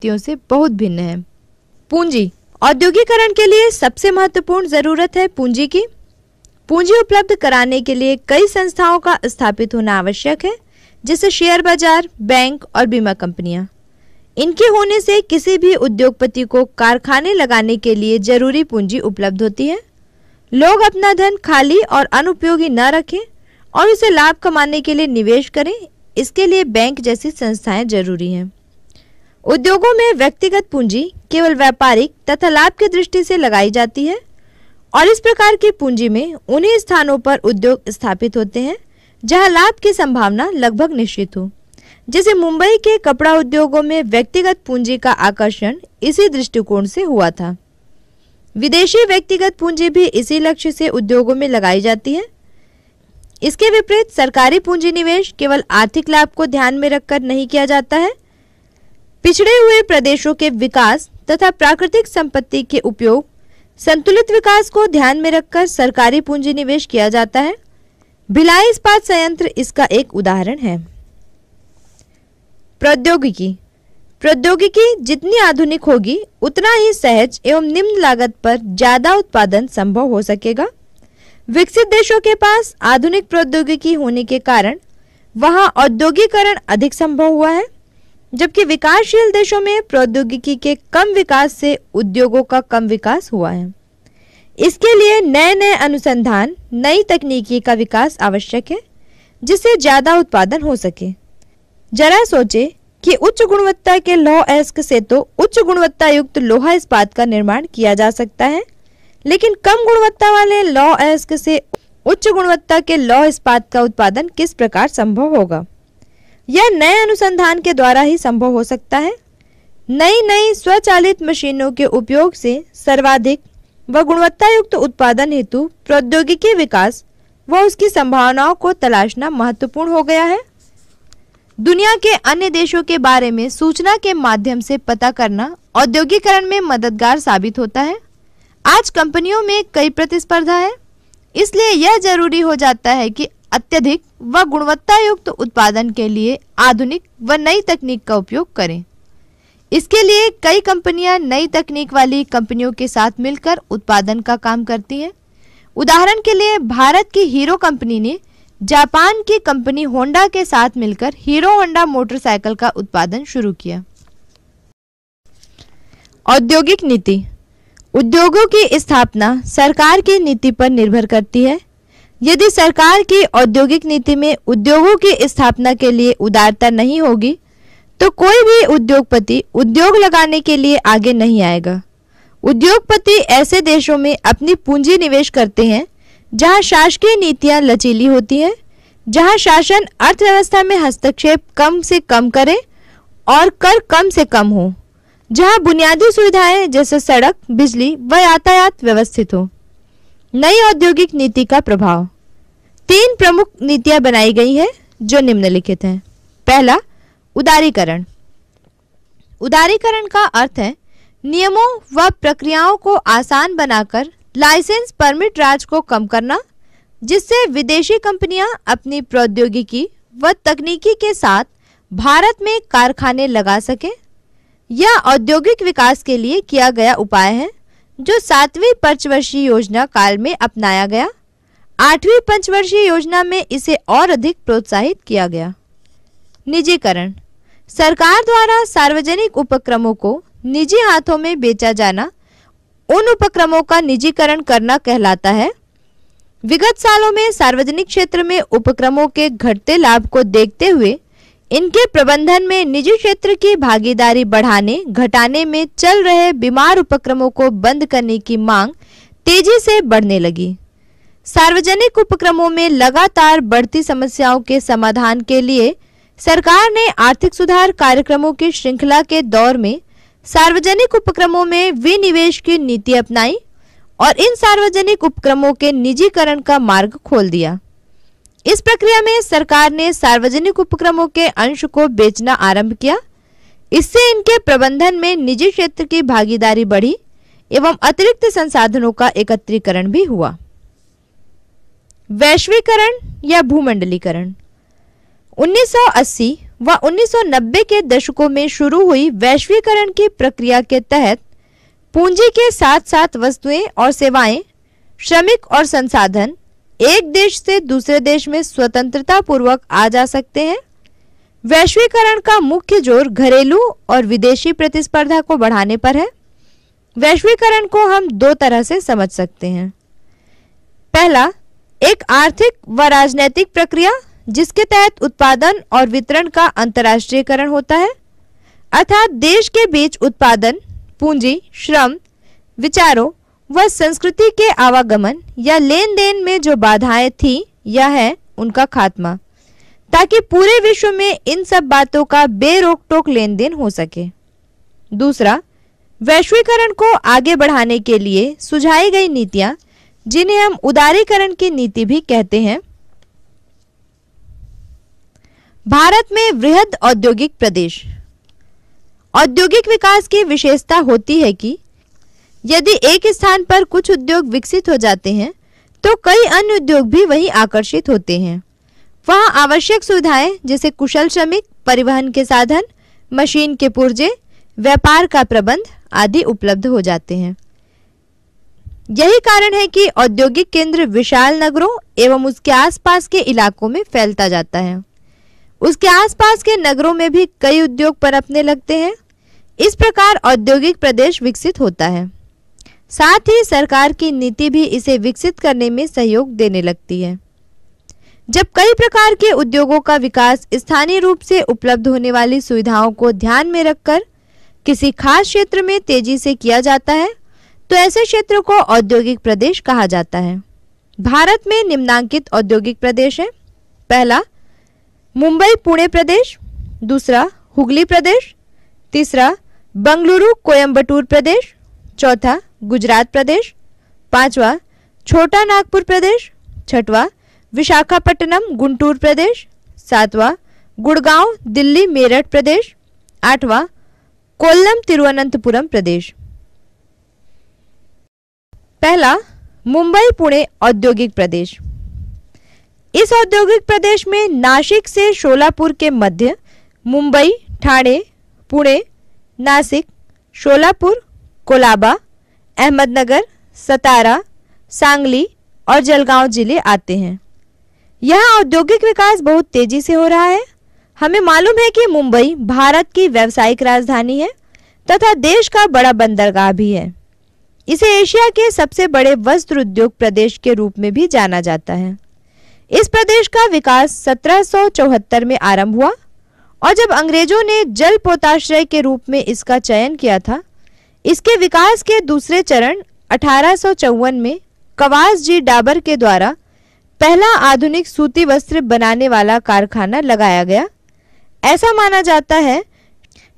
परिस्थितियों से बहुत भिन्न है। पूंजी। औद्योगिकरण के लिए सबसे महत्वपूर्ण जरूरत है पूंजी की। पूंजी उपलब्ध कराने के लिए कई संस्थाओं का स्थापित होना आवश्यक है, जैसे शेयर बाजार, बैंक और बीमा कंपनियां। इनके होने से किसी भी उद्योगपति को कारखाने लगाने के लिए जरूरी पूंजी उपलब्ध होती है। लोग अपना धन खाली और अनुपयोगी न रखें और उसे लाभ कमाने के लिए निवेश करें, इसके लिए बैंक जैसी संस्थाएं जरूरी हैं। उद्योगों में व्यक्तिगत पूंजी केवल व्यापारिक तथा लाभ की दृष्टि से लगाई जाती है और इस प्रकार की पूंजी में उन्हीं स्थानों पर उद्योग स्थापित होते हैं जहां लाभ की संभावना लगभग निश्चित हो। जैसे मुंबई के कपड़ा उद्योगों में व्यक्तिगत पूंजी का आकर्षण इसी दृष्टिकोण से हुआ था। विदेशी व्यक्तिगत पूंजी भी इसी लक्ष्य से उद्योगों में लगाई जाती है। इसके विपरीत सरकारी पूंजी निवेश केवल आर्थिक लाभ को ध्यान में रखकर नहीं किया जाता है। पिछड़े हुए प्रदेशों के विकास तथा प्राकृतिक संपत्ति के उपयोग, संतुलित विकास को ध्यान में रखकर सरकारी पूंजी निवेश किया जाता है। भिलाई इस्पात संयंत्र इसका एक उदाहरण है। प्रौद्योगिकी। प्रौद्योगिकी जितनी आधुनिक होगी उतना ही सहज एवं निम्न लागत पर ज्यादा उत्पादन संभव हो सकेगा। विकसित देशों के पास आधुनिक प्रौद्योगिकी होने के कारण वहां औद्योगिकरण अधिक संभव हुआ है, जबकि विकासशील देशों में प्रौद्योगिकी के कम विकास से उद्योगों का कम विकास हुआ है। इसके लिए नए नए अनुसंधान, नई तकनीकी का विकास आवश्यक है, जिससे ज्यादा उत्पादन हो सके। जरा सोचे कि उच्च गुणवत्ता के लौह अयस्क से तो उच्च गुणवत्ता युक्त लोहा इस्पात का निर्माण किया जा सकता है, लेकिन कम गुणवत्ता वाले लौह अयस्क से उच्च गुणवत्ता के लौह इस्पात का उत्पादन किस प्रकार संभव होगा? यह नए अनुसंधान के द्वारा ही संभव हो सकता है। नई नई स्वचालित मशीनों के उपयोग से सर्वाधिक व गुणवत्ता युक्त उत्पादन हेतु प्रौद्योगिकी विकास व उसकी संभावनाओं को तलाशना महत्वपूर्ण हो गया है। दुनिया के अन्य देशों के बारे में सूचना के माध्यम से पता करना औद्योगिकरण में मददगार साबित होता है। आज कंपनियों में कई प्रतिस्पर्धा है, इसलिए यह जरूरी हो जाता है कि अत्यधिक व गुणवत्ता युक्त उत्पादन के लिए आधुनिक व नई तकनीक का उपयोग करें। इसके लिए कई कंपनियां नई तकनीक वाली कंपनियों के साथ मिलकर उत्पादन का काम करती हैं। उदाहरण के लिए भारत की हीरो कंपनी ने जापान की कंपनी होंडा के साथ मिलकर हीरो होंडा मोटरसाइकिल का उत्पादन शुरू किया। औद्योगिक नीति। उद्योगों की स्थापना सरकार की नीति पर निर्भर करती है। यदि सरकार की औद्योगिक नीति में उद्योगों की स्थापना के लिए उदारता नहीं होगी तो कोई भी उद्योगपति उद्योग लगाने के लिए आगे नहीं आएगा। उद्योगपति ऐसे देशों में अपनी पूंजी निवेश करते हैं जहां शासकीय नीतियां लचीली होती हैं, जहां शासन अर्थव्यवस्था में हस्तक्षेप कम से कम करे और कर कम से कम हो, जहां बुनियादी सुविधाएं जैसे सड़क, बिजली व यातायात व्यवस्थित हो। नई औद्योगिक नीति का प्रभाव। 3 प्रमुख नीतियां बनाई गई हैं जो निम्नलिखित हैं। पहला, उदारीकरण। उदारीकरण का अर्थ है नियमों व प्रक्रियाओं को आसान बनाकर लाइसेंस परमिट राज को कम करना, जिससे विदेशी कंपनियां अपनी प्रौद्योगिकी व तकनीकी के साथ भारत में कारखाने लगा सकें। यह औद्योगिक विकास के लिए किया गया उपाय है जो 7वीं पंचवर्षीय योजना काल में अपनाया गया। 8वीं पंचवर्षीय योजना में इसे और अधिक प्रोत्साहित किया गया। निजीकरण। सरकार द्वारा सार्वजनिक उपक्रमों को निजी हाथों में बेचा जाना उन उपक्रमों का निजीकरण करना कहलाता है। विगत सालों में सार्वजनिक क्षेत्र में उपक्रमों के घटते लाभ को देखते हुए इनके प्रबंधन में निजी क्षेत्र की भागीदारी बढ़ाने घटाने में चल रहे बीमार उपक्रमों को बंद करने की मांग तेजी से बढ़ने लगी। सार्वजनिक उपक्रमों में लगातार बढ़ती समस्याओं के समाधान के लिए सरकार ने आर्थिक सुधार कार्यक्रमों की श्रृंखला के दौर में सार्वजनिक उपक्रमों में विनिवेश की नीति अपनाई और इन सार्वजनिक उपक्रमों के निजीकरण का मार्ग खोल दिया। इस प्रक्रिया में सरकार ने सार्वजनिक उपक्रमों के अंश को बेचना आरंभ किया। इससे इनके प्रबंधन में निजी क्षेत्र की भागीदारी बढ़ी एवं अतिरिक्त संसाधनों का एकत्रीकरण भी हुआ। वैश्वीकरण या भूमंडलीकरण। 1980 व 1990 के दशकों में शुरू हुई वैश्वीकरण की प्रक्रिया के तहत पूंजी के साथ साथ वस्तुएं और सेवाएं, श्रमिक और संसाधन एक देश से दूसरे देश में स्वतंत्रता पूर्वक आ जा सकते हैं। वैश्वीकरण का मुख्य जोर घरेलू और विदेशी प्रतिस्पर्धा को बढ़ाने पर है। वैश्वीकरण को हम दो तरह से समझ सकते हैं। पहला, एक आर्थिक व राजनैतिक प्रक्रिया जिसके तहत उत्पादन और वितरण का अंतर्राष्ट्रीयकरण होता है, अर्थात देश के बीच उत्पादन, पूंजी, श्रम, विचारों व संस्कृति के आवागमन या लेन देन में जो बाधाएं थी या है उनका खात्मा, ताकि पूरे विश्व में इन सब बातों का बेरोक टोक लेन देन हो सके। दूसरा, वैश्वीकरण को आगे बढ़ाने के लिए सुझाई गई नीतियां, जिन्हें हम उदारीकरण की नीति भी कहते हैं। भारत में वृहद औद्योगिक प्रदेश। औद्योगिक विकास की विशेषता होती है कि यदि एक स्थान पर कुछ उद्योग विकसित हो जाते हैं तो कई अन्य उद्योग भी वहीं आकर्षित होते हैं। वहां आवश्यक सुविधाएं जैसे कुशल श्रमिक, परिवहन के साधन, मशीन के पुर्जे, व्यापार का प्रबंध आदि उपलब्ध हो जाते हैं। यही कारण है कि औद्योगिक केंद्र विशाल नगरों एवं उसके आसपास के इलाकों में फैलता जाता है। उसके आसपास के नगरों में भी कई उद्योग पनपने लगते हैं। इस प्रकार औद्योगिक प्रदेश विकसित होता है। साथ ही सरकार की नीति भी इसे विकसित करने में सहयोग देने लगती है। जब कई प्रकार के उद्योगों का विकास स्थानीय रूप से उपलब्ध होने वाली सुविधाओं को ध्यान में रखकर किसी खास क्षेत्र में तेजी से किया जाता है तो ऐसे क्षेत्रों को औद्योगिक प्रदेश कहा जाता है। भारत में निम्नांकित औद्योगिक प्रदेश है। पहला, मुंबई पुणे प्रदेश। दूसरा, हुगली प्रदेश। तीसरा, बंगलुरु कोयम्बटूर प्रदेश। चौथा, गुजरात प्रदेश। पांचवा, छोटा नागपुर प्रदेश। छठवां, विशाखापट्टनम गुंटूर प्रदेश। सातवां, गुड़गांव दिल्ली मेरठ प्रदेश। आठवां, कोल्लम तिरुवनंतपुरम प्रदेश। पहला, मुंबई पुणे औद्योगिक प्रदेश। इस औद्योगिक प्रदेश में नासिक से शोलापुर के मध्य मुंबई, ठाणे, पुणे, नासिक, शोलापुर, कोलाबा, अहमदनगर, सतारा, सांगली और जलगांव जिले आते हैं। यहाँ औद्योगिक विकास बहुत तेजी से हो रहा है। हमें मालूम है कि मुंबई भारत की व्यावसायिक राजधानी है तथा देश का बड़ा बंदरगाह भी है। इसे एशिया के सबसे बड़े वस्त्र उद्योग प्रदेश के रूप में भी जाना जाता है। इस प्रदेश का विकास 1774 में आरंभ हुआ और जब अंग्रेजों ने जल पोताश्रय के रूप में इसका चयन किया था, इसके विकास के दूसरे चरण 1854 में कवास जी डाबर के द्वारा पहला आधुनिक सूती वस्त्र बनाने वाला कारखाना लगाया गया। ऐसा माना जाता है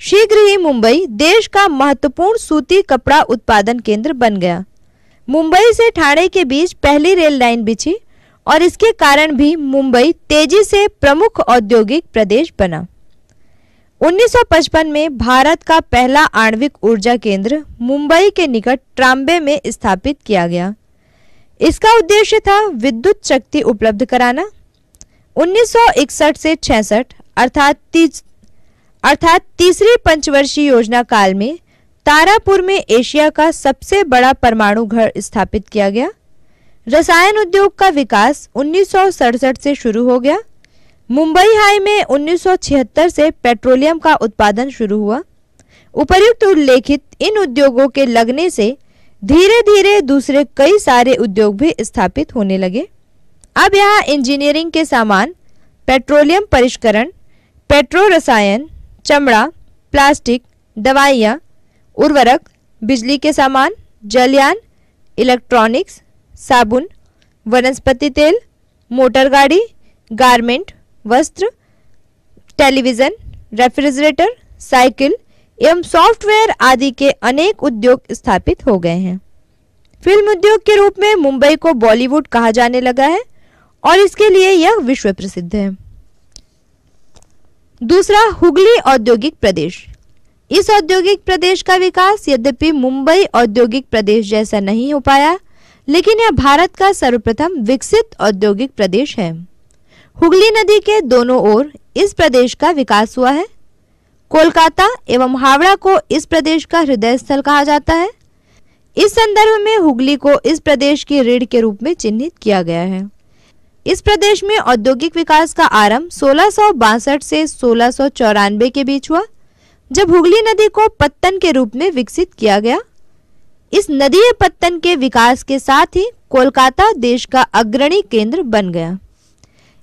शीघ्र ही मुंबई देश का महत्वपूर्ण सूती कपड़ा उत्पादन केंद्र बन गया। मुंबई से ठाणे के बीच पहली रेल लाइन बिछी और इसके कारण भी मुंबई तेजी से प्रमुख औद्योगिक प्रदेश बना। 1955 में भारत का पहला आणविक ऊर्जा केंद्र मुंबई के निकट ट्राम्बे में स्थापित किया गया। इसका उद्देश्य था विद्युत शक्ति उपलब्ध कराना। 1961 से 66 अर्थात तीसरी पंचवर्षीय योजना काल में तारापुर में एशिया का सबसे बड़ा परमाणु घर स्थापित किया गया। रसायन उद्योग का विकास 1967 से शुरू हो गया। मुंबई हाई में 1976 से पेट्रोलियम का उत्पादन शुरू हुआ। उपर्युक्त उल्लेखित इन उद्योगों के लगने से धीरे धीरे दूसरे कई सारे उद्योग भी स्थापित होने लगे। अब यहाँ इंजीनियरिंग के सामान, पेट्रोलियम परिष्करण, पेट्रो रसायन, चमड़ा, प्लास्टिक, दवाइयाँ, उर्वरक, बिजली के सामान, जलयान, इलेक्ट्रॉनिक्स, साबुन, वनस्पति तेल, मोटर गाड़ी, गारमेंट, वस्त्र, टेलीविज़न, रेफ्रिजरेटर, साइकिल एवं सॉफ्टवेयर आदि के अनेक उद्योग स्थापित हो गए हैं। फिल्म उद्योग के रूप में मुंबई को बॉलीवुड कहा जाने लगा है और इसके लिए यह विश्व प्रसिद्ध है। दूसरा, हुगली औद्योगिक प्रदेश। इस औद्योगिक प्रदेश का विकास यद्यपि मुंबई औद्योगिक प्रदेश जैसा नहीं हो पाया, लेकिन यह भारत का सर्वप्रथम विकसित औद्योगिक प्रदेश है। हुगली नदी के दोनों ओर इस प्रदेश का विकास हुआ है। कोलकाता एवं हावड़ा को इस प्रदेश का हृदय स्थल कहा जाता है। इस संदर्भ में हुगली को इस प्रदेश की रीढ़ के रूप में चिन्हित किया गया है। इस प्रदेश में औद्योगिक विकास का आरंभ 1662 से 1694 के बीच हुआ, जब हुगली नदी को पत्तन के रूप में विकसित किया गया। इस नदीय पत्तन के विकास के साथ ही कोलकाता देश का अग्रणी केंद्र बन गया।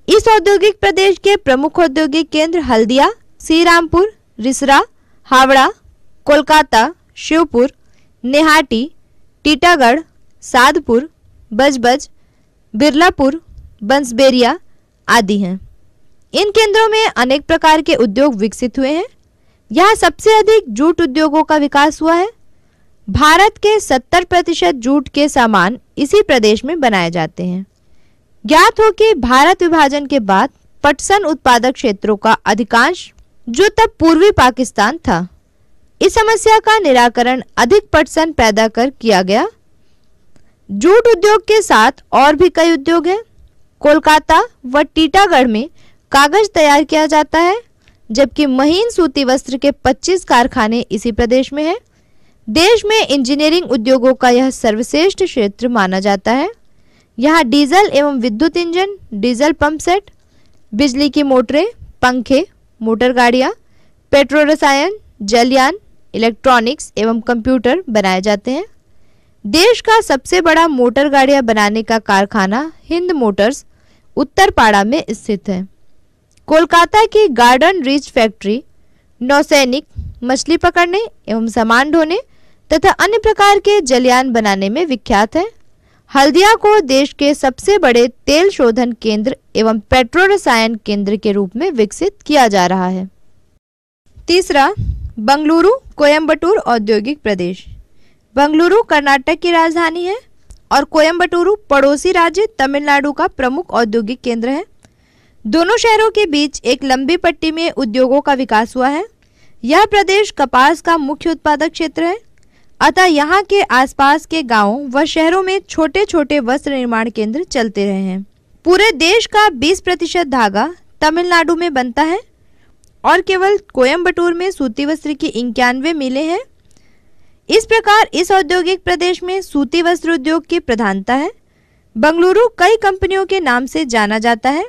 इस औद्योगिक प्रदेश के प्रमुख औद्योगिक केंद्र हल्दिया, श्रीरामपुर, रिसरा, हावड़ा, कोलकाता, शिवपुर, नेहाटी, टीटागढ़, साधपुर, बजबज, बिरलापुर, बंसबेरिया आदि हैं। इन केंद्रों में अनेक प्रकार के उद्योग विकसित हुए हैं। यहाँ सबसे अधिक जूट उद्योगों का विकास हुआ है। भारत के 70% जूट के सामान इसी प्रदेश में बनाए जाते हैं। ज्ञात हो कि भारत विभाजन के बाद पटसन उत्पादक क्षेत्रों का अधिकांश, जो तब पूर्वी पाकिस्तान था, इस समस्या का निराकरण अधिक पटसन पैदा कर किया गया। जूट उद्योग के साथ और भी कई उद्योग हैं। कोलकाता व टीटागढ़ में कागज तैयार किया जाता है, जबकि महीन सूती वस्त्र के 25 कारखाने इसी प्रदेश में हैं। देश में इंजीनियरिंग उद्योगों का यह सर्वश्रेष्ठ क्षेत्र माना जाता है। यहाँ डीजल एवं विद्युत इंजन, डीजल पंप सेट, बिजली की मोटरें, पंखे, मोटर गाड़ियाँ, पेट्रो रसायन, जलयान, इलेक्ट्रॉनिक्स एवं कंप्यूटर बनाए जाते हैं। देश का सबसे बड़ा मोटर गाड़ियाँ बनाने का कारखाना हिंद मोटर्स उत्तरपाड़ा में स्थित है। कोलकाता की गार्डन रीच फैक्ट्री नौसैनिक, मछली पकड़ने एवं सामान ढोने तथा अन्य प्रकार के जलयान बनाने में विख्यात है। हल्दिया को देश के सबसे बड़े तेल शोधन केंद्र एवं पेट्रो रसायन केंद्र के रूप में विकसित किया जा रहा है। तीसरा, बंगलुरु कोयम्बटूर औद्योगिक प्रदेश। बंगलुरु कर्नाटक की राजधानी है और कोयम्बटूरू पड़ोसी राज्य तमिलनाडु का प्रमुख औद्योगिक केंद्र है। दोनों शहरों के बीच एक लंबी पट्टी में उद्योगों का विकास हुआ है। यह प्रदेश कपास का मुख्य उत्पादक क्षेत्र है, अतः यहाँ के आसपास के गांवों व शहरों में छोटे छोटे वस्त्र निर्माण केंद्र चलते रहे हैं। पूरे देश का 20% धागा तमिलनाडु में बनता है और केवल कोयम्बटूर में सूती वस्त्र की 91 मिलें हैं। इस प्रकार इस औद्योगिक प्रदेश में सूती वस्त्र उद्योग की प्रधानता है। बंगलुरु कई कंपनियों के नाम से जाना जाता है।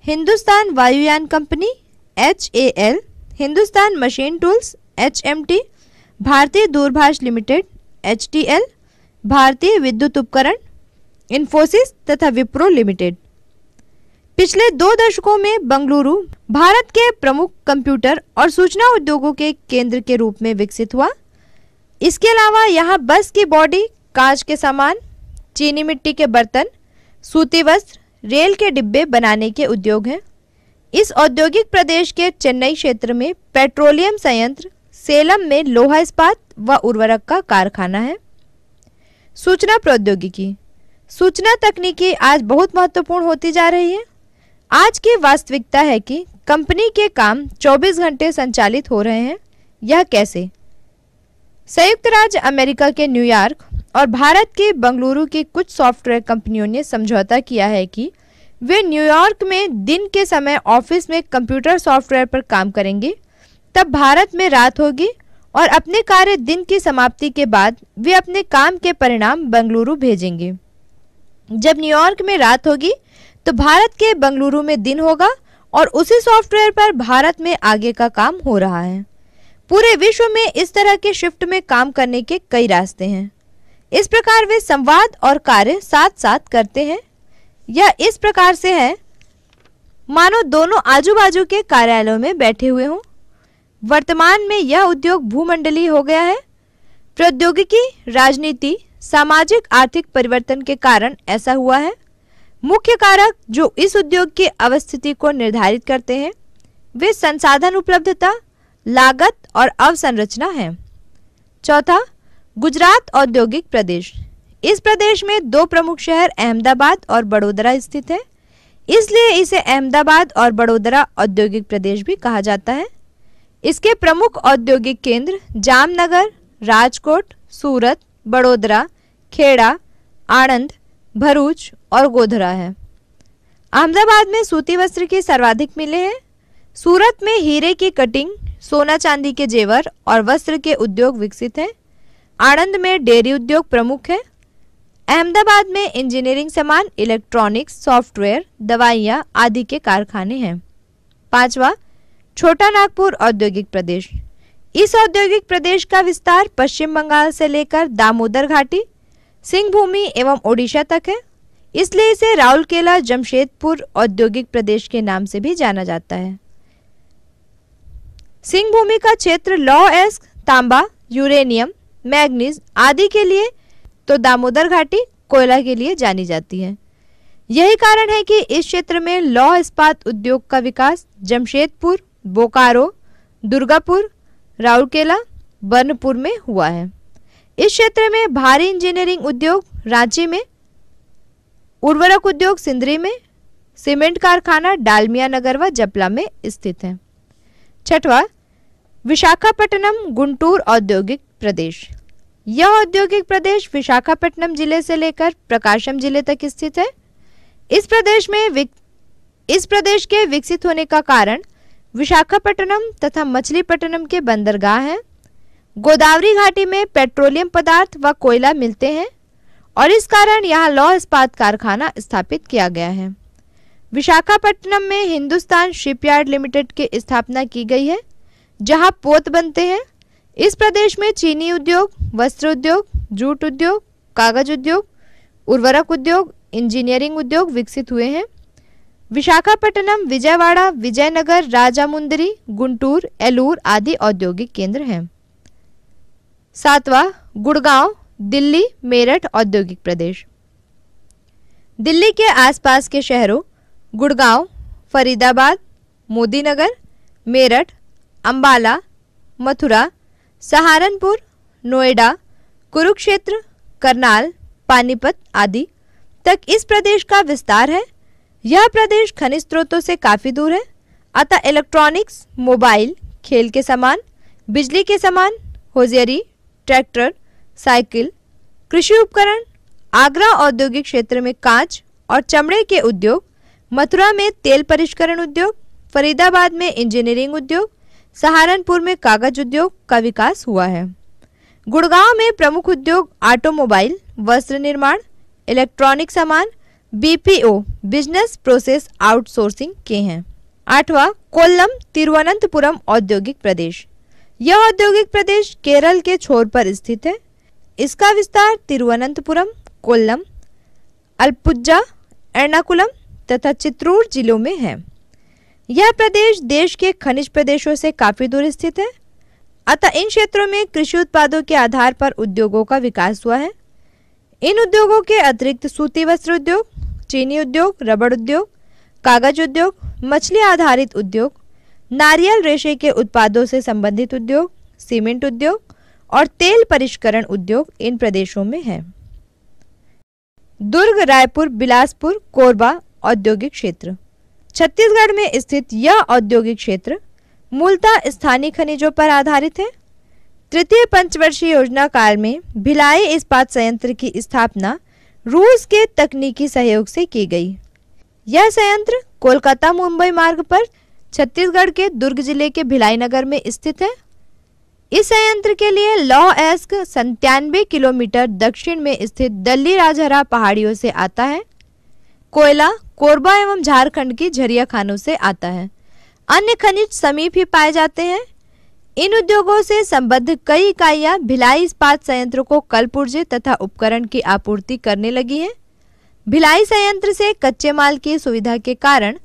हिंदुस्तान वायुयान company HAL, Hindustan machine tools HMT, भारतीय दूरभाष लिमिटेड HTL, भारतीय विद्युत उपकरण, इन्फोसिस तथा विप्रो लिमिटेड। पिछले 2 दशकों में बंगलुरु भारत के प्रमुख कंप्यूटर और सूचना उद्योगों के केंद्र के रूप में विकसित हुआ। इसके अलावा यहाँ बस की बॉडी, कांच के सामान, चीनी मिट्टी के बर्तन, सूती वस्त्र, रेल के डिब्बे बनाने के उद्योग हैं। इस औद्योगिक प्रदेश के चेन्नई क्षेत्र में पेट्रोलियम संयंत्र, सेलम में लोहा इस्पात व उर्वरक का कारखाना है। सूचना प्रौद्योगिकी। सूचना तकनीकी आज बहुत महत्वपूर्ण होती जा रही है। आज की वास्तविकता है कि कंपनी के काम 24 घंटे संचालित हो रहे हैं। यह कैसे? संयुक्त राज्य अमेरिका के न्यूयॉर्क और भारत के बंगलुरु की कुछ सॉफ्टवेयर कंपनियों ने समझौता किया है कि वे न्यूयॉर्क में दिन के समय ऑफिस में कंप्यूटर सॉफ्टवेयर पर काम करेंगे, तब भारत में रात होगी और अपने कार्य दिन की समाप्ति के बाद वे अपने काम के परिणाम बंगलुरु भेजेंगे। जब न्यूयॉर्क में रात होगी तो भारत के बंगलुरु में दिन होगा और उसी सॉफ्टवेयर पर भारत में आगे का काम हो रहा है। पूरे विश्व में इस तरह के शिफ्ट में काम करने के कई रास्ते हैं। इस प्रकार वे संवाद और कार्य साथ साथ करते हैं। यह इस प्रकार से है मानो दोनों आजू बाजू के कार्यालयों में बैठे हुए हों। वर्तमान में यह उद्योग भूमंडलीय हो गया है। प्रौद्योगिकी, राजनीति, सामाजिक आर्थिक परिवर्तन के कारण ऐसा हुआ है। मुख्य कारक जो इस उद्योग की अवस्थिति को निर्धारित करते हैं वे संसाधन उपलब्धता, लागत और अवसंरचना है। चौथा, गुजरात औद्योगिक प्रदेश। इस प्रदेश में 2 प्रमुख शहर अहमदाबाद और बड़ोदरा स्थित है, इसलिए इसे अहमदाबाद और बड़ोदरा औद्योगिक प्रदेश भी कहा जाता है। इसके प्रमुख औद्योगिक केंद्र जामनगर, राजकोट, सूरत, बड़ोदरा, खेड़ा, आणंद, भरूच और गोधरा है। अहमदाबाद में सूती वस्त्र की सर्वाधिक मिलें हैं। सूरत में हीरे की कटिंग, सोना चांदी के जेवर और वस्त्र के उद्योग विकसित हैं। आणंद में डेयरी उद्योग प्रमुख है। अहमदाबाद में इंजीनियरिंग सामान, इलेक्ट्रॉनिक्स, सॉफ्टवेयर, दवाइयाँ आदि के कारखाने हैं। 5वां, छोटा नागपुर औद्योगिक प्रदेश। इस औद्योगिक प्रदेश का विस्तार पश्चिम बंगाल से लेकर दामोदर घाटी, सिंहभूमि एवं ओडिशा तक है, इसलिए इसे राउरकेला जमशेदपुर औद्योगिक प्रदेश के नाम से भी जाना जाता है। सिंहभूमि का क्षेत्र लौह अयस्क, तांबा, यूरेनियम, मैग्नीज आदि के लिए, तो दामोदर घाटी कोयला के लिए जानी जाती है। यही कारण है कि इस क्षेत्र में लौह इस्पात उद्योग का विकास जमशेदपुर, बोकारो, दुर्गापुर, राउरकेला, बर्नपुर में हुआ है। इस क्षेत्र में भारी इंजीनियरिंग उद्योग रांची में, उर्वरक उद्योग सिंदरी में, सीमेंट कारखाना डालमिया नगर व जपला में स्थित है। 6वां, विशाखापट्टनम गुंटूर औद्योगिक प्रदेश। यह औद्योगिक प्रदेश विशाखापट्टनम जिले से लेकर प्रकाशम जिले तक स्थित है। इस प्रदेश के विकसित होने का कारण विशाखापट्टनम तथा मछलीपट्टनम के बंदरगाह हैं। गोदावरी घाटी में पेट्रोलियम पदार्थ व कोयला मिलते हैं और इस कारण यहाँ लौह इस्पात कारखाना स्थापित किया गया है। विशाखापट्टनम में हिंदुस्तान शिपयार्ड लिमिटेड की स्थापना की गई है, जहाँ पोत बनते हैं। इस प्रदेश में चीनी उद्योग, वस्त्र उद्योग, जूट उद्योग, कागज उद्योग, उर्वरक उद्योग, इंजीनियरिंग उद्योग विकसित हुए हैं। विशाखापट्टनम, विजयवाड़ा, विजयनगर, राजामुंदरी, गुंटूर, एलूर आदि औद्योगिक केंद्र हैं। 7वां, गुड़गांव, दिल्ली, मेरठ औद्योगिक प्रदेश। दिल्ली के आसपास के शहरों गुड़गांव, फरीदाबाद, मोदीनगर, मेरठ, अंबाला, मथुरा, सहारनपुर, नोएडा, कुरुक्षेत्र, करनाल, पानीपत आदि तक इस प्रदेश का विस्तार है। यह प्रदेश खनिज स्रोतों से काफी दूर है, अतः इलेक्ट्रॉनिक्स, मोबाइल, खेल के सामान, बिजली के सामान, होजियरी, ट्रैक्टर, साइकिल, कृषि उपकरण, आगरा औद्योगिक क्षेत्र में कांच और चमड़े के उद्योग, मथुरा में तेल परिष्करण उद्योग, फरीदाबाद में इंजीनियरिंग उद्योग, सहारनपुर में कागज उद्योग का विकास हुआ है। गुड़गांव में प्रमुख उद्योग ऑटोमोबाइल, वस्त्र निर्माण, इलेक्ट्रॉनिक सामान, बीपीओ बिजनेस प्रोसेस आउटसोर्सिंग के हैं। 8वां, कोल्लम तिरुवनंतपुरम औद्योगिक प्रदेश। यह औद्योगिक प्रदेश केरल के छोर पर स्थित है। इसका विस्तार तिरुवनंतपुरम, कोल्लम, अलपुजा, एर्नाकुलम तथा चित्तूर जिलों में है। यह प्रदेश देश के खनिज प्रदेशों से काफी दूर स्थित है, अतः इन क्षेत्रों में कृषि उत्पादों के आधार पर उद्योगों का विकास हुआ है। इन उद्योगों के अतिरिक्त सूती वस्त्र उद्योग, चीनी उद्योग, रबड़ उद्योग, कागज उद्योग, मछली आधारित उद्योग, नारियल रेशे के उत्पादों से संबंधित उद्योग, सीमेंट उद्योग और तेल परिष्करण उद्योग इन प्रदेशों में है। दुर्ग, रायपुर, बिलासपुर, कोरबा औद्योगिक क्षेत्र। छत्तीसगढ़ में स्थित यह औद्योगिक क्षेत्र मूलतः स्थानीय खनिजों पर आधारित है। तृतीय पंचवर्षीय योजना काल में भिलाई इस्पात संयंत्र की स्थापना रूस के तकनीकी सहयोग से की गई। यह संयंत्र कोलकाता मुंबई मार्ग पर छत्तीसगढ़ के दुर्ग जिले के भिलाई नगर में स्थित है। इस संयंत्र के लिए लौह अयस्क 97 किलोमीटर दक्षिण में स्थित दल्ली राजहरा पहाड़ियों से आता है। कोयला कोरबा एवं झारखंड की झरिया खानों से आता है। अन्य खनिज समीप ही पाए जाते हैं। इन उद्योगों से संबद्ध कई इकाइयां भिलाई इस्पात संयंत्र को कल पुर्जे तथा उपकरण की आपूर्ति करने लगी हैं। भिलाई संयंत्र से कच्चे माल की सुविधा के कारण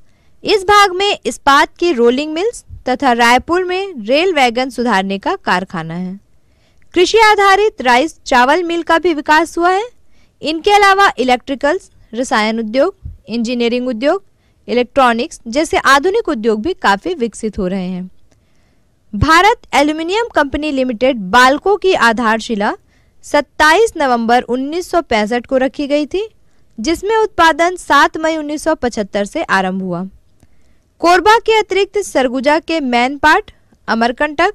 इस भाग में इस्पात की रोलिंग मिल्स तथा रायपुर में रेल वैगन सुधारने का कारखाना है। कृषि आधारित राइस चावल मिल का भी विकास हुआ है। इनके अलावा इलेक्ट्रिकल्स, रसायन उद्योग, इंजीनियरिंग उद्योग, इलेक्ट्रॉनिक्स जैसे आधुनिक उद्योग भी काफी विकसित हो रहे हैं। Bharat aluminium company limited Balco की आधारशिला 27 नवंबर 1965 को रखी गई थी, जिसमें उत्पादन 7 मई 1975 से आरंभ हुआ। कोरबा के अतिरिक्त सरगुजा के मैनपाट, अमरकंटक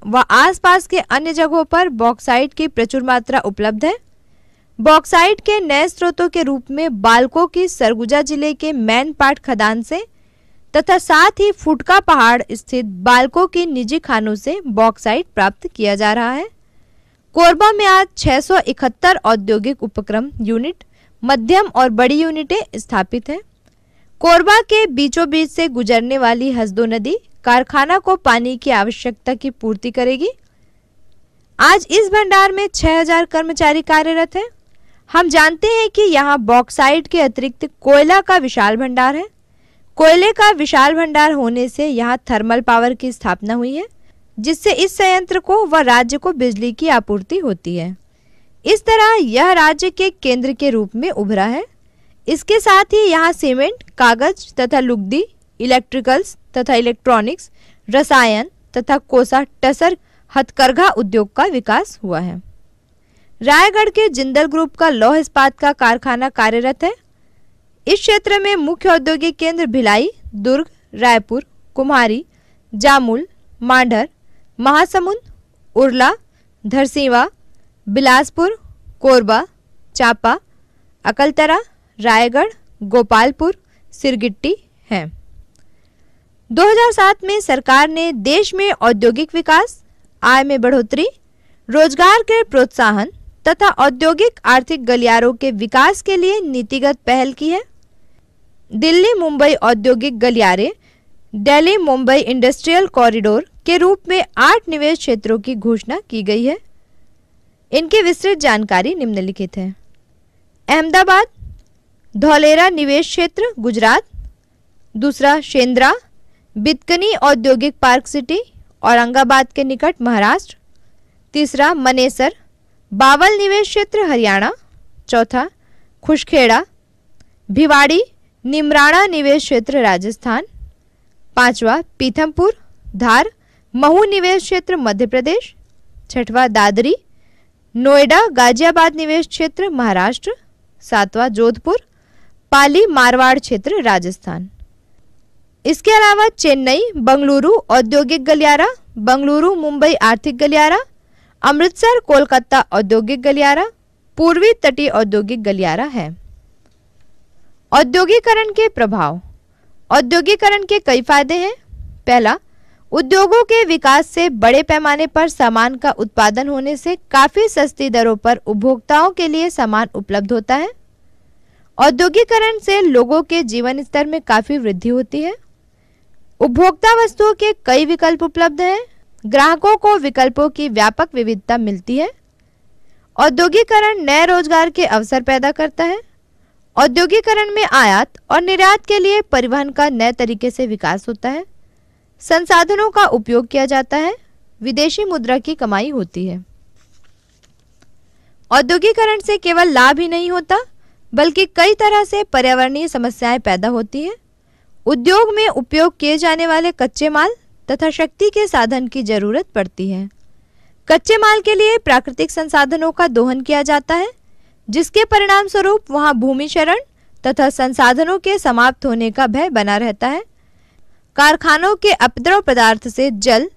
व आसपास के अन्य जगहों पर बॉक्साइट की प्रचुर मात्रा उपलब्ध है। बॉक्साइट के नए स्रोतों के रूप में बाल्को की सरगुजा जिले के मैनपाट खदान से तथा साथ ही फुटका पहाड़ स्थित बाल्को की निजी खानों से बॉक्साइट प्राप्त किया जा रहा है। कोरबा में आज 671 औद्योगिक उपक्रम यूनिट, मध्यम और बड़ी यूनिटें स्थापित हैं। कोरबा के बीचों बीच से गुजरने वाली हसदो नदी कारखाना को पानी की आवश्यकता की पूर्ति करेगी। आज इस भंडार में 6000 कर्मचारी कार्यरत हैं। हम जानते हैं कि यहाँ बॉक्साइट के अतिरिक्त कोयला का विशाल भंडार है। कोयले का विशाल भंडार होने से यहाँ थर्मल पावर की स्थापना हुई है, जिससे इस संयंत्र को व राज्य को बिजली की आपूर्ति होती है। इस तरह यह राज्य के केंद्र के रूप में उभरा है। इसके साथ ही यहाँ सीमेंट, कागज तथा लुगदी, इलेक्ट्रिकल्स तथा इलेक्ट्रॉनिक्स, रसायन तथा कोसा टसर हथकरघा उद्योग का विकास हुआ है। रायगढ़ के जिंदल ग्रुप का लौह इस्पात का कारखाना कार्यरत है। इस क्षेत्र में मुख्य औद्योगिक केंद्र भिलाई, दुर्ग, रायपुर, कुम्हारी, जामुल, मांडर, महासमुंद, उरला, धरसींवा, बिलासपुर, कोरबा, चांपा, अकलतरा, रायगढ़, गोपालपुर, सिरगिट्टी हैं। 2007 में सरकार ने देश में औद्योगिक विकास, आय में बढ़ोतरी, रोजगार के प्रोत्साहन तथा औद्योगिक आर्थिक गलियारों के विकास के लिए नीतिगत पहल की है। दिल्ली मुंबई औद्योगिक गलियारे, दिल्ली मुंबई इंडस्ट्रियल कॉरिडोर के रूप में 8 निवेश क्षेत्रों की घोषणा की गई है। इनकी विस्तृत जानकारी निम्नलिखित है। अहमदाबाद धौलेरा निवेश क्षेत्र गुजरात, दूसरा शेंद्रा बितकनी औद्योगिक पार्क सिटी औरंगाबाद के निकट महाराष्ट्र, तीसरा मनेसर बावल निवेश क्षेत्र हरियाणा, चौथा खुशखेड़ा भिवाड़ी निमराणा निवेश क्षेत्र राजस्थान, पांचवा पीथमपुर धार महू निवेश क्षेत्र मध्य प्रदेश, छठवां दादरी नोएडा गाजियाबाद निवेश क्षेत्र महाराष्ट्र, सातवां जोधपुर पाली मारवाड़ क्षेत्र राजस्थान। इसके अलावा चेन्नई बंगलुरु औद्योगिक गलियारा, बंगलुरु मुंबई आर्थिक गलियारा, अमृतसर कोलकाता औद्योगिक गलियारा, पूर्वी तटीय औद्योगिक गलियारा है। औद्योगिकरण के प्रभाव। औद्योगिकरण के कई फायदे हैं। पहला, उद्योगों के विकास से बड़े पैमाने पर सामान का उत्पादन होने से काफी सस्ती दरों पर उपभोक्ताओं के लिए सामान उपलब्ध होता है। औद्योगिकरण से लोगों के जीवन स्तर में काफी वृद्धि होती है। उपभोक्ता वस्तुओं के कई विकल्प उपलब्ध हैं। ग्राहकों को विकल्पों की व्यापक विविधता मिलती है। औद्योगिकरण नए रोजगार के अवसर पैदा करता है। औद्योगिकरण में आयात और निर्यात के लिए परिवहन का नए तरीके से विकास होता है। संसाधनों का उपयोग किया जाता है। विदेशी मुद्रा की कमाई होती है। औद्योगिकरण से केवल लाभ ही नहीं होता, बल्कि कई तरह से पर्यावरणीय समस्याएं पैदा होती हैं। उद्योग में उपयोग किए जाने वाले कच्चे माल तथा शक्ति के साधन की जरूरत पड़ती है। कच्चे माल के लिए प्राकृतिक संसाधनों का दोहन किया जाता है, जिसके परिणाम स्वरूप वहां भूमि क्षरण तथा संसाधनों के समाप्त होने का भय बना रहता है। कारखानों के अपद्रव पदार्थ से जल,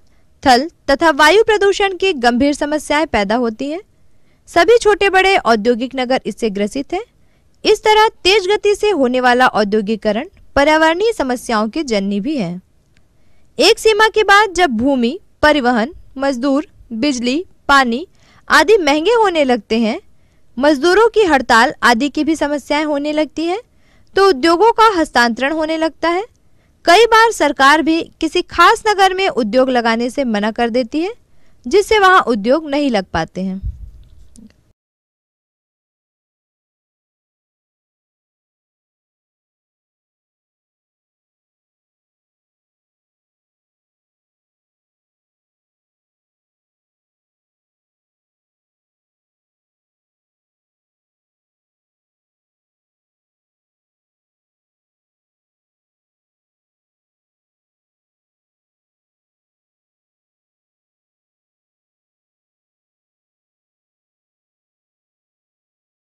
थल तथा वायु प्रदूषण की गंभीर समस्याएं पैदा होती हैं। सभी छोटे बड़े औद्योगिक नगर इससे ग्रसित हैं। इस तरह तेज गति से होने वाला औद्योगिकरण पर्यावरणीय समस्याओं की जननी भी है। एक सीमा के बाद जब भूमि, परिवहन, मजदूर, बिजली, पानी आदि महंगे होने लगते हैं, मजदूरों की हड़ताल आदि की भी समस्याएं होने लगती हैं, तो उद्योगों का हस्तांतरण होने लगता है। कई बार सरकार भी किसी खास नगर में उद्योग लगाने से मना कर देती है, जिससे वहां उद्योग नहीं लग पाते हैं।